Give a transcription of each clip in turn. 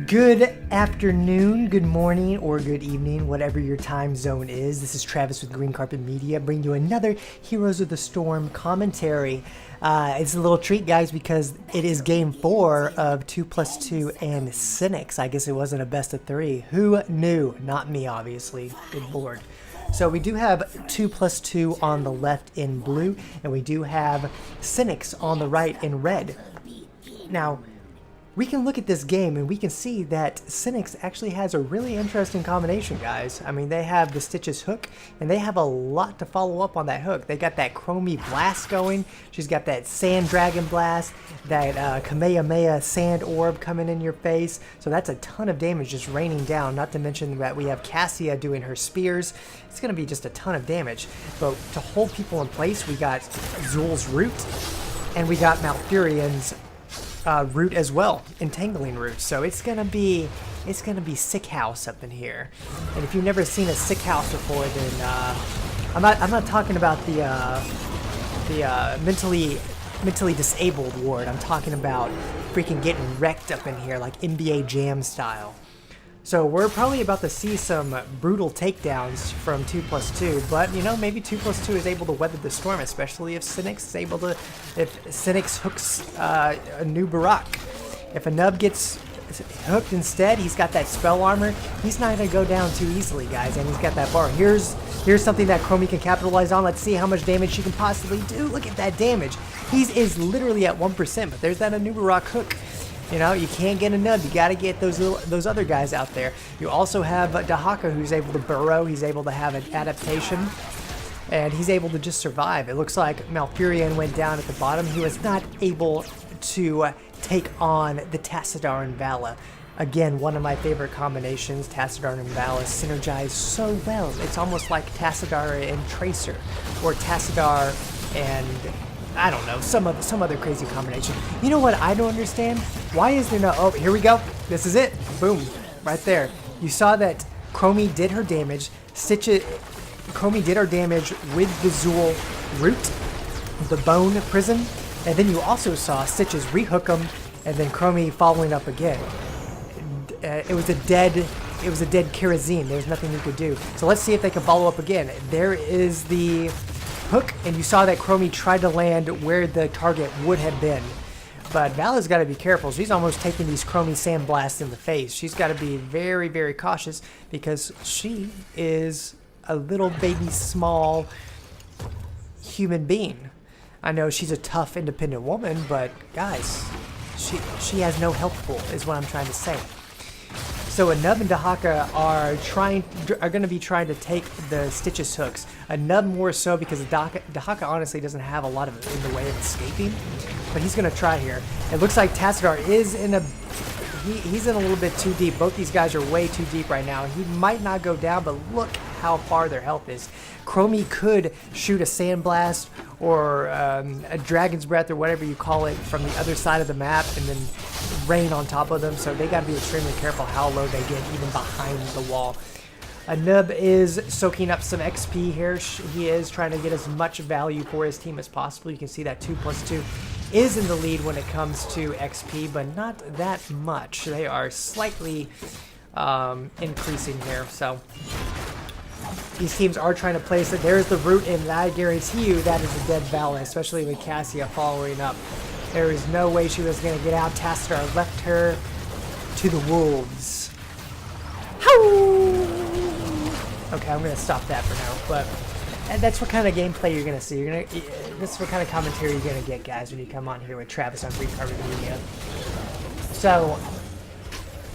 Good afternoon, good morning, or good evening, whatever your time zone is. This is Travis with Green Carpet Media, bringing you another Heroes of the Storm commentary. It's a little treat, guys, because it is game 4 of 2+2 and Sinix. I guess it wasn't a best of 3. Who knew? Not me, obviously. Good lord. So we do have 2+2 on the left in blue, and we do have Sinix on the right in red. Now, we can look at this game and we can see that Sinix actually has a really interesting combination, guys. I mean, they have the Stitches hook, and they have a lot to follow up on that hook. They got that Chromie blast going. She's got that Sand Dragon blast, that Kamehameha sand orb coming in your face. So that's a ton of damage just raining down, not to mention that we have Cassia doing her spears. It's going to be just a ton of damage. But to hold people in place, we got Zul's root, and we got Malfurion's root as well, entangling root. So it's gonna be sick house up in here. And if you've never seen a sick house before, then I'm not talking about the mentally disabled ward. I'm talking about freaking getting wrecked up in here like NBA Jam style. So we're probably about to see some brutal takedowns from 2+2, but you know, maybe 2+2 is able to weather the storm, especially if Sinix is able to, if Sinix hooks a new Barak. If a nub gets hooked instead, he's got that spell armor. He's not gonna go down too easily, guys, and he's got that bar. Here's something that Chromie can capitalize on. Let's see how much damage she can possibly do. Look at that damage. He is literally at 1%, but there's that Barak hook. You know, you can't get a nub. You got to get those other guys out there. You also have Dahaka, who's able to burrow. He's able to have an adaptation, and he's able to just survive. It looks like Malfurion went down at the bottom. He was not able to take on the Tassadar and Vala. Again, one of my favorite combinations. Tassadar and Vala synergize so well. It's almost like Tassadar and Tracer, or Tassadar and I don't know, some other crazy combination. You know what I don't understand? Why is there no... Oh, here we go. This is it. Boom. Right there. You saw that Chromie did her damage. Chromie did her damage with the Zul root, the bone prison, and then you also saw Stitches rehook him, and then Chromie following up again. It was a dead kerosene. There's nothing you could do. So let's see if they can follow up again. There is the hook, and you saw that Chromie tried to land where the target would have been. But Vala's got to be careful. She's almost taking these Chromie sandblasts in the face. She's got to be very, very cautious because she is a little baby small human being. I know she's a tough, independent woman, but guys, she has no health pool is what I'm trying to say. So a Nub and Dahaka are going to be trying to take the Stitches hooks. A Nub more so because Dahaka honestly doesn't have a lot of in the way of escaping, but he's going to try here. It looks like Tassadar is he's in a little bit too deep. Both these guys are way too deep right now. He might not go down, but look how far their health is. Chromie could shoot a Sandblast or a Dragon's Breath or whatever you call it from the other side of the map and then rain on top of them, so they got to be extremely careful how low they get even behind the wall. Nub is soaking up some XP here. He is trying to get as much value for his team as possible. You can see that 2+2 is in the lead when it comes to XP, but not that much. They are slightly increasing here, so these teams are trying to place it. There's the root, and I guarantee you that is a dead Vala, especially with Cassia following up. There is no way she was going to get out. Tassadar left her to the wolves. Okay, I'm going to stop that for now, but that's what kind of gameplay you're going to see. This is what kind of commentary you're going to get, guys, when you come on here with Travis on Green Carpet Media. So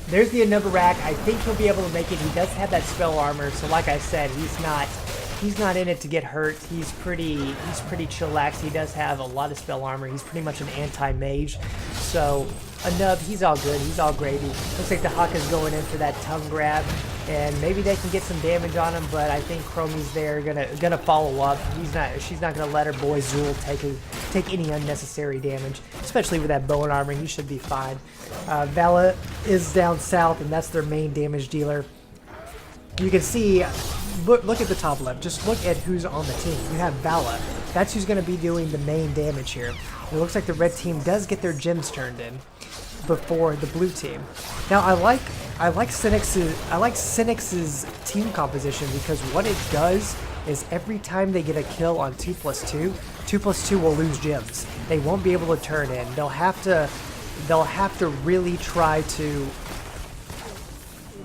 there's the Barak. I think he'll be able to make it. He does have that spell armor, so like I said, he's not in it to get hurt. He's pretty chillaxed. He does have a lot of spell armor. He's pretty much an anti-mage. So a Nub, he's all good. He's all gravy. Looks like the Haka's going in for that tongue grab, and maybe they can get some damage on him. But I think Chromie's there gonna follow up. She's not gonna let her boy Zul take any unnecessary damage, especially with that bone armor. He should be fine. Vala is down south, and that's their main damage dealer. You can see. Look at the top left. Just look at who's on the team. You have Vala. That's who's going to be doing the main damage here. It looks like the red team does get their gems turned in before the blue team. Now I like Sinix's team composition, because what it does is every time they get a kill on 2+2, 2+2 will lose gems. They won't be able to turn in. They'll have to really try to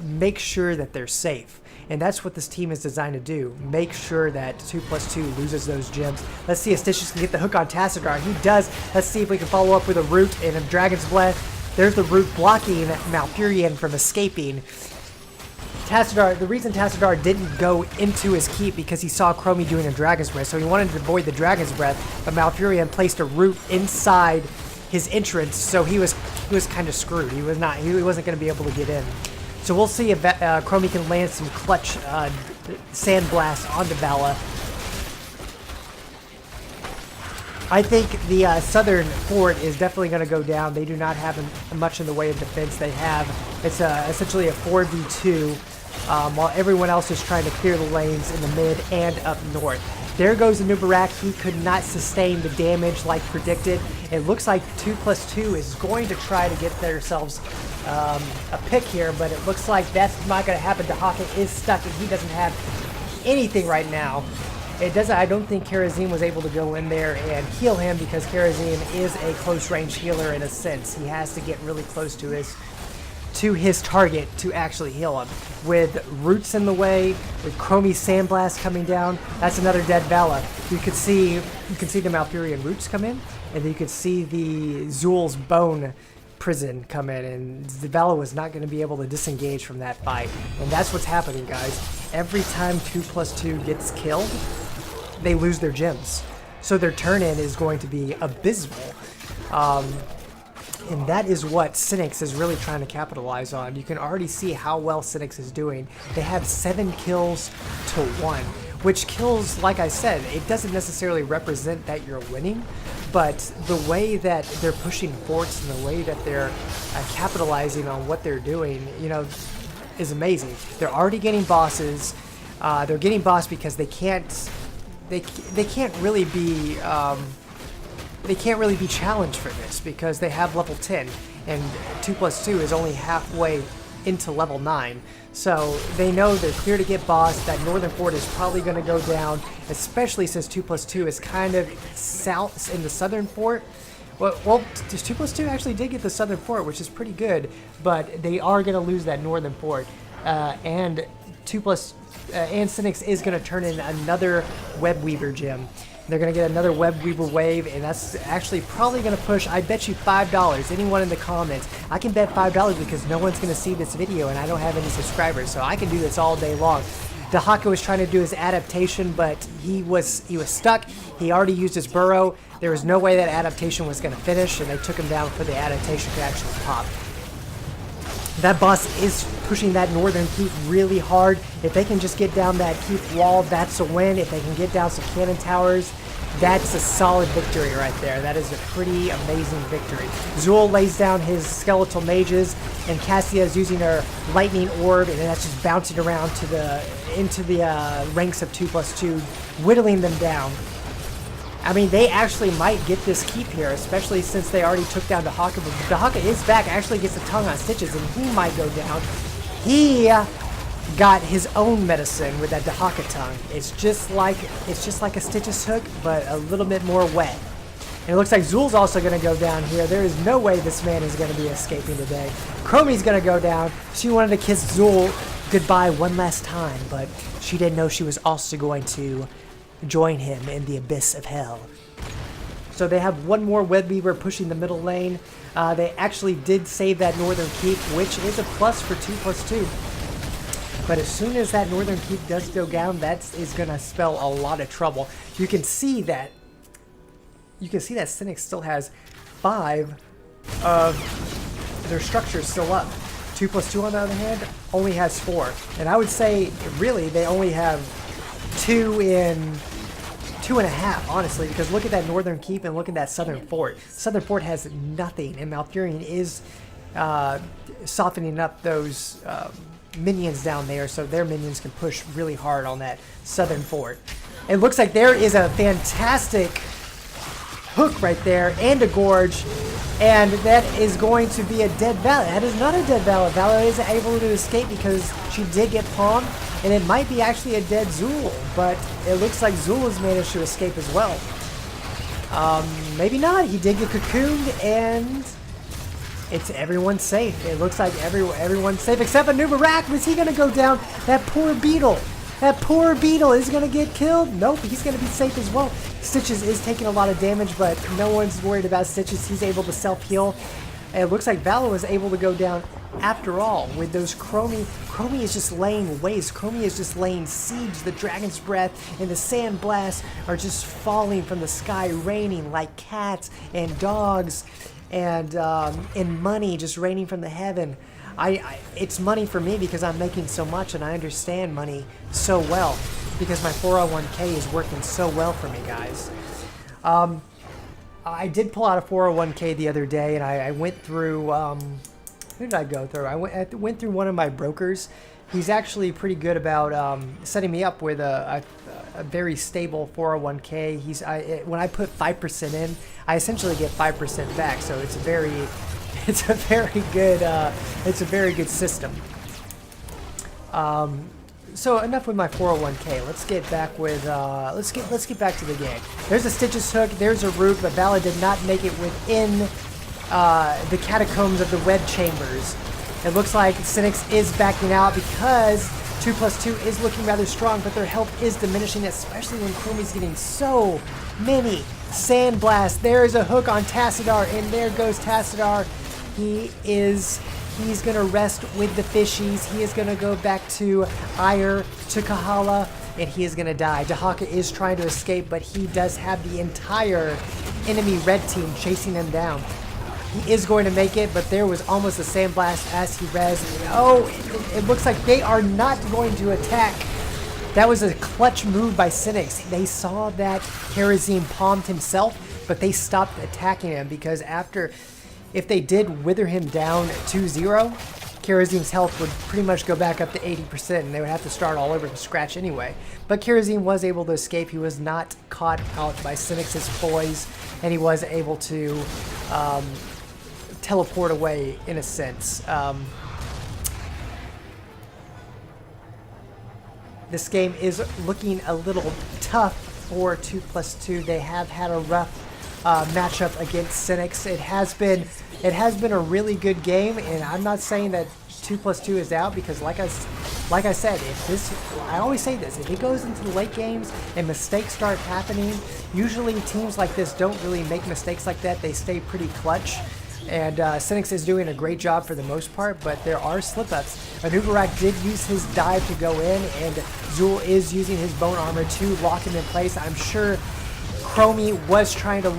make sure that they're safe. And that's what this team is designed to do. Make sure that 2+2 loses those gems. Let's see if Stitches can get the hook on Tassadar. He does. Let's see if we can follow up with a root and a Dragon's Breath. There's the root blocking Malfurion from escaping. Tassadar, the reason Tassadar didn't go into his keep because he saw Chromie doing a Dragon's Breath, so he wanted to avoid the Dragon's Breath, but Malfurion placed a root inside his entrance, so he was kind of screwed. He wasn't going to be able to get in. So we'll see if Chromie can land some clutch Sand Blast onto Vala. I think the southern fort is definitely going to go down. They do not have much in the way of defense. It's essentially a 4v2, while everyone else is trying to clear the lanes in the mid and up north. There goes the Nubarak. He could not sustain the damage like predicted. It looks like 2+2 is going to try to get themselves a pick here, but it looks like that's not going to happen. Dahaka is stuck, and he doesn't have anything right now. I don't think Karazim was able to go in there and heal him, because Karazim is a close range healer in a sense. He has to get really close to his target to actually heal him. With roots in the way, with Chromie's Sandblast coming down, that's another dead Vala. You can see the Malfurion roots come in, and then you can see the Zul's bone prison come in, and the Vala was not going to be able to disengage from that fight. And that's what's happening, guys. Every time 2+2 gets killed, they lose their gems. So their turn-in is going to be abysmal. And that is what Sinix is really trying to capitalize on. You can already see how well Sinix is doing. They have 7 kills to 1, which kills, like I said, it doesn't necessarily represent that you're winning, but the way that they're pushing forts and the way that they're capitalizing on what they're doing, is amazing. They're already getting bosses. They're getting boss because they can't really be challenged for this, because they have level 10 and 2+2 is only halfway into level 9. So they know they're clear to get boss. That northern fort is probably going to go down, especially since 2+2 is kind of south in the southern fort. Well, 2+2 actually did get the southern fort, which is pretty good, but they are going to lose that northern fort. And Sinix is going to turn in another Web Weaver gem. They're going to get another Web Weaver wave, and that's actually probably going to push, I bet you, $5. Anyone in the comments, I can bet $5 because no one's going to see this video and I don't have any subscribers, so I can do this all day long. Dahaka was trying to do his adaptation, but he was stuck. He already used his burrow. There was no way that adaptation was going to finish, and they took him down for the adaptation to actually pop. That boss is pushing that northern keep really hard. If they can just get down that keep wall, that's a win. If they can get down some cannon towers, that's a solid victory right there. That is a pretty amazing victory. Zul lays down his skeletal mages, and Cassia is using her lightning orb, and that's just bouncing around into the ranks of 2+2, whittling them down. I mean, they actually might get this keep here, especially since they already took down Dahaka. But Dahaka is back, actually gets a tongue on Stitches, and he might go down. He got his own medicine with that Dahaka tongue. It's just like a Stitches hook, but a little bit more wet. And it looks like Zul's also going to go down here. There is no way this man is going to be escaping today. Chromie's going to go down. She wanted to kiss Zul goodbye one last time, but she didn't know she was also going to join him in the abyss of hell. So they have one more Web Weaver pushing the middle lane. They actually did save that northern keep, which is a plus for 2+2. But as soon as that northern keep does go down, that is going to spell a lot of trouble. You can see that Sinix still has 5 of their structures still up. 2+2 on the other hand only has 4. And I would say really they only have 2.5, honestly, because look at that northern keep and look at that southern fort. Southern fort has nothing, and Malfurion is softening up those minions down there, so their minions can push really hard on that southern fort. It looks like there is a fantastic hook right there and a gorge, and that is going to be a dead Valley. That is not a dead Valley. Valley is able to escape because she did get palmed, and it might be actually a dead Zool, but it looks like Zool has managed to escape as well. Maybe not. He did get cocooned, and it's everyone's safe. It looks like everyone's safe except for Nubarak. Was he going to go down? That poor beetle. That poor beetle is going to get killed. Nope, he's going to be safe as well. Stitches is taking a lot of damage, but no one's worried about Stitches. He's able to self-heal. It looks like Valor was able to go down after all with those Chromie. Chromie is just laying waste. Chromie is just laying siege. The Dragon's Breath and the Sand Blast are just falling from the sky, raining like cats and dogs, and money just raining from the heaven. It's money for me because I'm making so much and I understand money so well because my 401k is working so well for me, guys. I did pull out a 401k the other day, and I went through, who did I go through? I went through one of my brokers. He's actually pretty good about setting me up with a very stable 401k. When I put 5% in, I essentially get 5% back, so it's a very good system. So enough with my 401k. Let's get back with let's get back to the game. There's a Stitches hook. There's a root, but Bala did not make it within the catacombs of the web chambers. It looks like Sinix is backing out because 2+2 is looking rather strong, but their health is diminishing, especially when Chromie's getting so many Sand Blasts. There is a hook on Tassadar, and there goes Tassadar. He's going to rest with the fishies. He is going to go back to Ire, to Kahala, and he is going to die. Dahaka is trying to escape, but he does have the entire enemy red team chasing him down. He is going to make it, but there was almost a Sandblast as he res. Oh, it looks like they are not going to attack. That was a clutch move by Sinix. They saw that Karazim palmed himself, but they stopped attacking him because if they did wither him down 2-0, Karazim's health would pretty much go back up to 80%, and they would have to start all over from scratch anyway. But Karazim was able to escape. He was not caught out by Sinix's poise, and he was able to teleport away in a sense. This game is looking a little tough for 2+2. They have had a rough matchup against Sinix. It has been a really good game, and I'm not saying that 2+2 is out because, like I said, I always say this: if it goes into the late games and mistakes start happening, usually teams like this don't really make mistakes like that. They stay pretty clutch, and Sinix is doing a great job for the most part, but there are slip-ups. Anubarak did use his dive to go in, and Zool is using his bone armor to lock him in place. I'm sure Chromie was trying to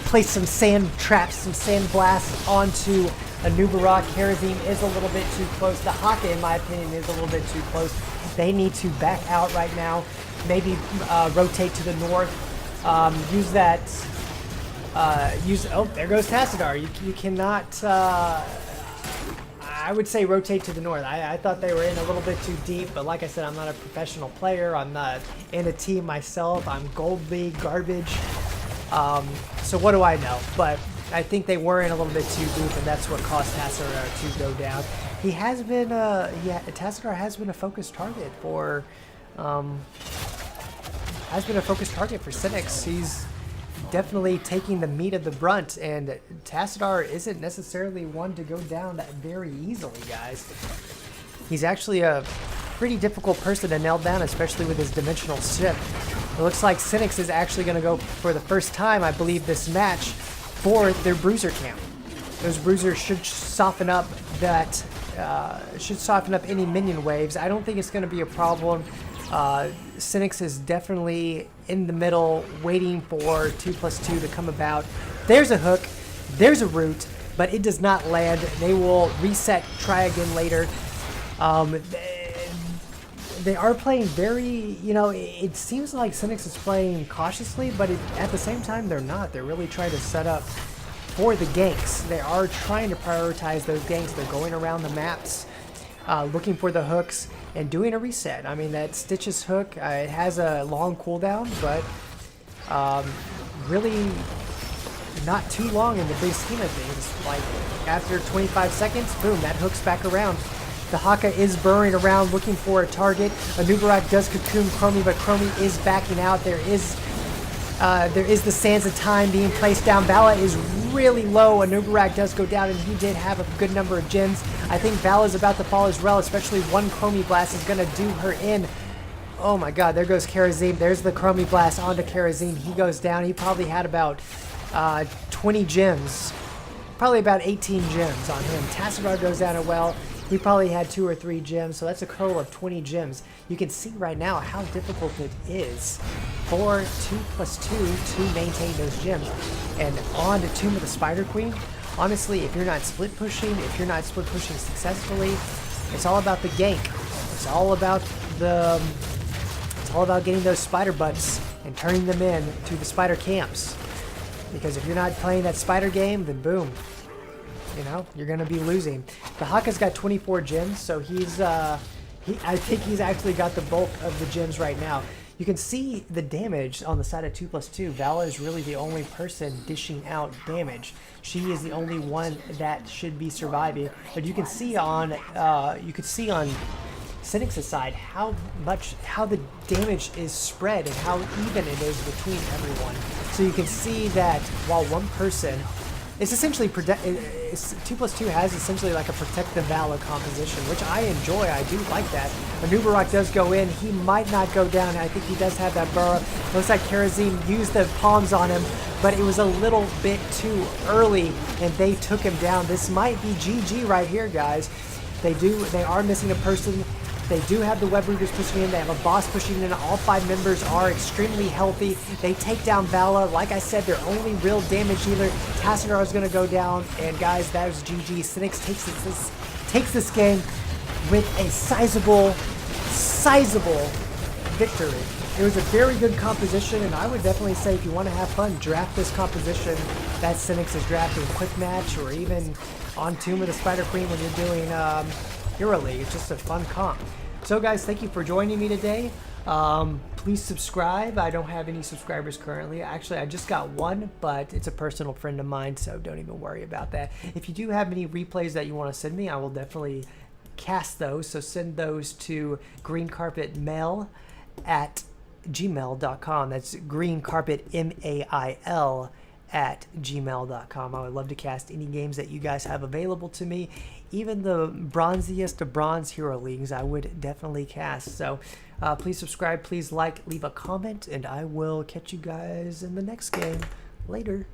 place some sand traps, some sand blasts onto Anubarak. Karazim is a little bit too close. The Haka, in my opinion, is a little bit too close. They need to back out right now. Maybe rotate to the north. Oh, there goes Tassadar. You cannot. I would say rotate to the north. I thought they were in a little bit too deep, but like I said, I'm not a professional player. I'm not in a team myself. I'm Gold League garbage. So what do I know? But I think they were in a little bit too deep, and that's what caused Tassadar to go down. Tassadar has been a focused target for Sinix. He's definitely taking the meat of the brunt, and Tassadar isn't necessarily one to go down that very easily, guys. He's actually a pretty difficult person to nail down, especially with his dimensional shift. It looks like Sinix is actually going to go for the first time, I believe, this match for their bruiser camp. Those bruisers should soften up any minion waves. I don't think it's going to be a problem. Sinix is definitely in the middle, waiting for 2+2 to come about. There's a hook, there's a root, but it does not land. They will reset, try again later. They are playing very, it seems like Sinix is playing cautiously, but at the same time, they're not. They're really trying to set up for the ganks. They are trying to prioritize those ganks. They're going around the maps. looking for the hooks and doing a reset. I mean, that Stitch's hook, it has a long cooldown, but really not too long in the big scheme of things. Like after 25 seconds, boom, that hook's back around. The Haka is burrowing around looking for a target. Anubarak does cocoon Chromie, but Chromie is backing out. There is the Sands of Time being placed down. Vala is really low. Anubarak does go down, and he did have a good number of gems. I think Vala's about to fall as well, especially one Chromie Blast is going to do her in. Oh my god, there goes Karazim. There's the Chromie Blast onto Karazim. He goes down. He probably had about 20 gems. Probably about 18 gems on him. Tassadar goes down as well. He probably had 2 or 3 gems, so that's a total of 20 gems. You can see right now how difficult it is for 2+2 to maintain those gems. And on to Tomb of the Spider Queen, honestly, if you're not split pushing successfully, it's all about the gank. It's all about getting those spider butts and turning them in to the spider camps. Because if you're not playing that spider game, then boom, you know, you're going to be losing. The Haka's got 24 gems, so I think he's actually got the bulk of the gems right now. You can see the damage on the side of 2+2. Vala is really the only person dishing out damage. She is the only one that should be surviving. But you can see on Sinix's side how the damage is spread and how even it is between everyone. So you can see that while one person, it's essentially 2+2 has essentially like a protect the Vala composition, which I enjoy. I do like that. Anubarak does go in. He might not go down. I think he does have that burrow. Looks like Karazim used the palms on him, but it was a little bit too early, and they took him down. This might be GG right here, guys. They are missing a person. They do have the web rooters pushing in. They have a boss pushing in. All 5 members are extremely healthy. They take down Vala. Like I said, their only real damage dealer, Tassadar, is going to go down. And guys, that is GG. Sinix takes this game with a sizable victory. It was a very good composition, and I would definitely say if you want to have fun, draft this composition that Sinix is drafting. Quick match, or even on Tomb of the Spider Queen when you're doing Hero League. It's just a fun comp. So guys, thank you for joining me today. Please subscribe. I don't have any subscribers currently. Actually, I just got one, but it's a personal friend of mine, so don't even worry about that. If you do have any replays that you want to send me, I will definitely cast those. So send those to greencarpetmail at gmail.com. That's greencarpetmail at gmail.com. I would love to cast any games that you guys have available to me. Even the bronziest of bronze hero leagues, I would definitely cast. So please subscribe, please like, leave a comment, and I will catch you guys in the next game. Later.